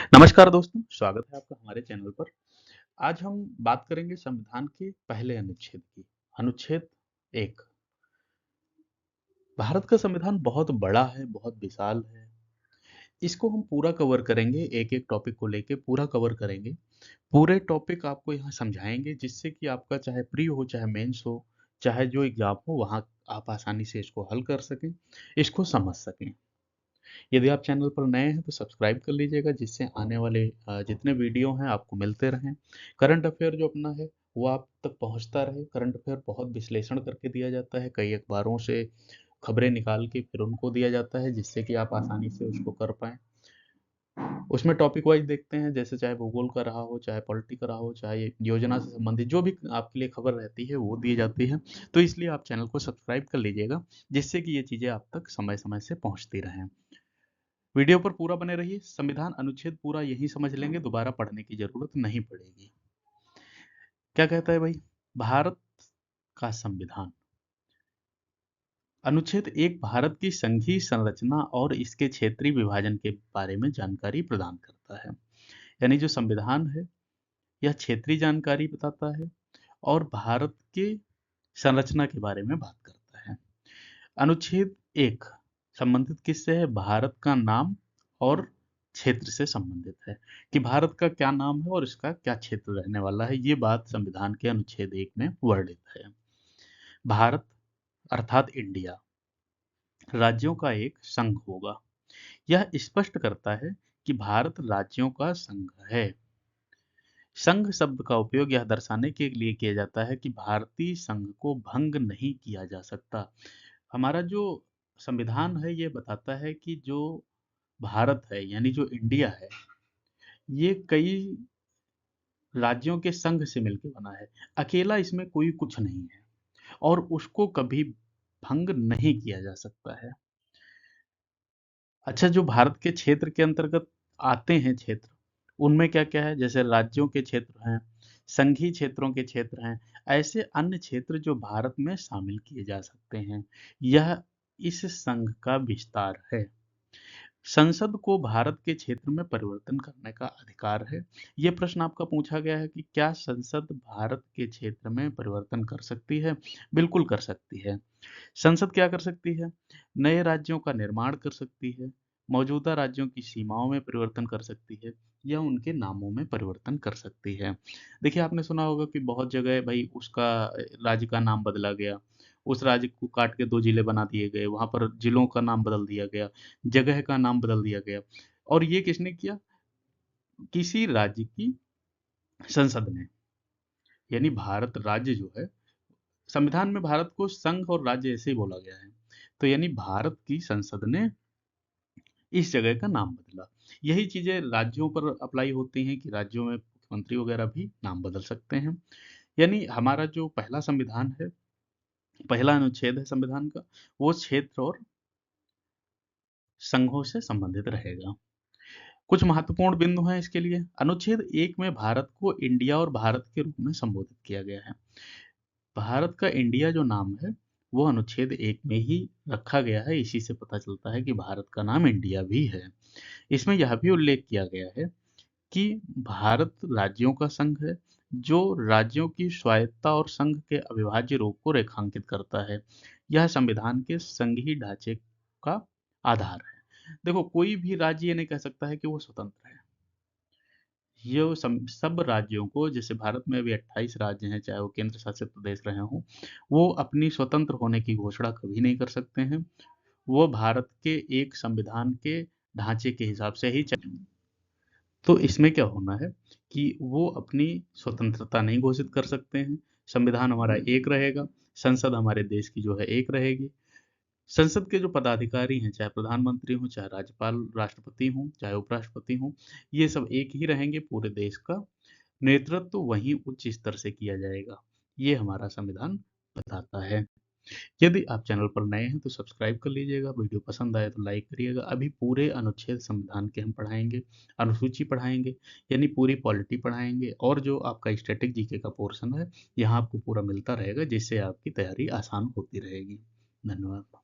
नमस्कार दोस्तों, स्वागत है आपका हमारे चैनल पर। आज हम बात करेंगे संविधान के पहले अनुच्छेद की। अनुच्छेद 1। भारत का संविधान बहुत बड़ा है, बहुत विशाल है। इसको हम पूरा कवर करेंगे, एक-एक टॉपिक को लेके पूरा कवर करेंगे। पूरे टॉपिक आपको यहाँ समझाएँगे जिससे कि आपका चाहे प्री हो, चाहे मेंस हो, चाहे जो एग्ज़ाम हो वहाँ आप आसानी से इसको हल कर सकें, इसको समझ सकें। यदि आप चैनल पर नए हैं तो सब्सक्राइब कर लीजिएगा जिससे आने वाले जितने वीडियो हैं आपको मिलते रहें। करंट अफेयर जो अपना है वो आप तक पहुंचता रहे। करंट अफेयर बहुत विश्लेषण करके दिया जाता है, कई अखबारों से खबरें निकाल के फिर उनको दिया जाता है जिससे कि आप आसानी से उसको कर पाएँ। उसमें टॉपिक वाइज़ देखते हैं, जैसे चाहे भूगोल का रहा हो, चाहे पॉलिटी का रहा हो, चाहे योजना से संबंधित जो भी आपके लिए खबर रहती है वो दी जाती है। तो इसलिए आप चैनल को सब्सक्राइब कर लीजिएगा जिससे कि ये चीज़ें आप तक समय-समय से पहुँचती रहें। वीडियो पर पूरा बने रहिए। संविधान अनुच्छेद पूरा यहीं समझ लेंगे, दोबारा पढ़ने की जरूरत नहीं पड़ेगी। क्या कहता है भाई? भारत का संविधान। अनुच्छेद 1 भारत की संघीय संरचना और इसके क्षेत्रीय विभाजन के बारे में जानकारी प्रदान करता है। यानी जो संविधान है यह क्षेत्रीय जानकारी बताता है और भारत के संरचना के बारे में बात करता है। अनुच्छेद 1 संबंधित किससे है? भारत का नाम और क्षेत्र से संबंधित है कि भारत का क्या नाम है और इसका क्या क्षेत्र रहने वाला है। ये बात संविधान के अनुच्छेद 1 में वर्णित है। भारत अर्थात इंडिया राज्यों का एक संघ होगा। यह स्पष्ट करता है कि भारत राज्यों का संघ है। संघ शब्द का उपयोग यह दर्शाने के लिए किया जाता है कि भारतीय संघ को भंग नहीं किया जा सकता। हमारा जो संविधान है ये बताता है कि जो भारत है यानी जो इंडिया है ये कई राज्यों के संघ से मिलकर बना है। अकेला इसमें कोई कुछ नहीं है और उसको कभी भंग नहीं किया जा सकता है। अच्छा, जो भारत के क्षेत्र के अंतर्गत आते हैं क्षेत्र, उनमें क्या-क्या है? जैसे राज्यों के क्षेत्र हैं, संघीय क्षेत्रों के क्षेत्र हैं, ऐसे अन्य क्षेत्र जो भारत में शामिल किए जा सकते हैं। यह इस संघ का विस्तार है। संसद को भारत के क्षेत्र में परिवर्तन करने का अधिकार है। ये प्रश्न आपका पूछा गया है कि क्या संसद भारत के क्षेत्र में परिवर्तन कर सकती है? बिल्कुल कर सकती है। संसद क्या कर सकती है? नए राज्यों का निर्माण कर सकती है, मौजूदा राज्यों की सीमाओं में परिवर्तन कर सकती है या उनके नामों में परिवर्तन कर सकती है। देखिए, आपने सुना होगा कि बहुत जगह भाई उसका राज्य का नाम बदला गया, उस राज्य को काट के 2 जिले बना दिए गए, वहाँ पर जिलों का नाम बदल दिया गया, जगह का नाम बदल दिया गया और ये किसने किया? किसी राज्य की संसद ने। यानी भारत राज्य जो है संविधान में भारत को संघ और राज्य ऐसे ही बोला गया है। तो यानी भारत की संसद ने इस जगह का नाम बदला। यही चीज़ें राज्यों पर अप्लाई होती हैं कि राज्यों में मुख्यमंत्री वगैरह भी नाम बदल सकते हैं। यानी हमारा जो पहला संविधान है, पहला अनुच्छेद है संविधान का, वो क्षेत्र और संघों से संबंधित रहेगा। कुछ महत्वपूर्ण बिंदु हैं इसके लिए। अनुच्छेद 1 में भारत को इंडिया और भारत के रूप में संबोधित किया गया है। भारत का इंडिया जो नाम है, वो अनुच्छेद 1 में ही रखा गया है, इसी से पता चलता है कि भारत का नाम इंडिया भी है। इसमें यह भी उल्लेख किया गया है कि भारत राज्यों का संघ है, जो राज्यों की स्वायत्तता और संघ के अविभाज्य रूप को रेखांकित करता है। यह संविधान के संघीय ढांचे का आधार है। देखो, कोई भी राज्य ये नहीं कह सकता है कि वो स्वतंत्र है। ये सब राज्यों को, जैसे भारत में अभी 28 राज्य हैं, चाहे वो केंद्र शासित प्रदेश रहे हों, वो अपनी स्वतंत्र होने की घोषणा कभी नहीं कर सकते हैं। वो भारत के एक संविधान के ढांचे के हिसाब से ही चलेंगे। तो इसमें क्या होना है कि वो अपनी स्वतंत्रता नहीं घोषित कर सकते हैं। संविधान हमारा एक रहेगा, संसद हमारे देश की जो है एक रहेगी। संसद के जो पदाधिकारी हैं, चाहे प्रधानमंत्री हों, चाहे राज्यपाल, राष्ट्रपति हों, चाहे उपराष्ट्रपति हों, ये सब एक ही रहेंगे। पूरे देश का नेतृत्व वहीं उच्च स्तर से किया जाएगा। ये हमारा संविधान बताता है। यदि आप चैनल पर नए हैं तो सब्सक्राइब कर लीजिएगा, वीडियो पसंद आए तो लाइक करिएगा। अभी पूरे अनुच्छेद संविधान के हम पढ़ाएंगे, अनुसूची पढ़ाएंगे, यानी पूरी पॉलिटी पढ़ाएंगे और जो आपका स्टैटिक जीके का पोर्शन है, यहाँ आपको पूरा मिलता रहेगा जिससे आपकी तैयारी आसान होती रहेगी। धन्यवाद।